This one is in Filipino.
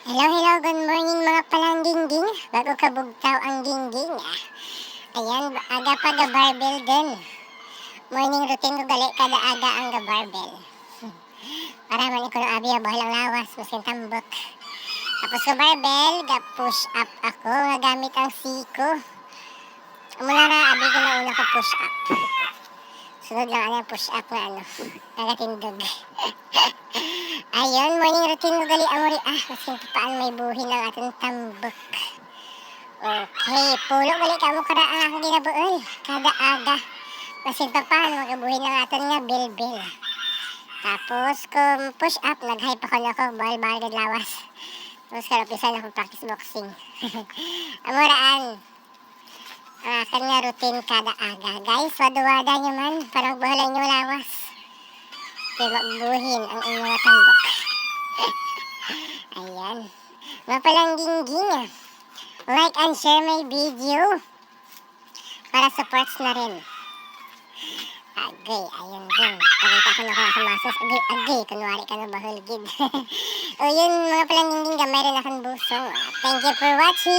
Hello, hello, good morning mga palangging-ging. Bago kabugtaw ang gingging. Ayan, aga pa ga-barbell din. Morning routine ko gali kada aga ang ga-barbell. Para man ko ng abi bahalang lawas, masin tambok. Tapos ko barbell, ga-push up ako, nga gamit ang siko. Mula na, abi ko na una ka push up. Sunod lang ang push up nga nagatindog. Ayun, morning routine ko gali amori kasi paano may buhin ng ating tambok. Okay, pulo gali ka mo kada ang ginabuol, kada aga. Kasi paano magabuhin ng ating nga bilbil. Tapos kung push up, nag-hype ako na ako, bal-bal lawas. Tapos kalapisan ako practice boxing. Amoraan. Kanya routine kada aga. Guys, wada-wada nyo man, parang buhalan nyo lawas. Kaya magbuhin ang inyong tambok. Ayan. Mga palangging-ging. Like and share my video. Para supports na rin. Agay, ayun din. Pagkita ko na kakamasos. Agay, kunwari ka na bahulgid. O yun, mga palangging-ging, gamay rin akong busong. Thank you for watching.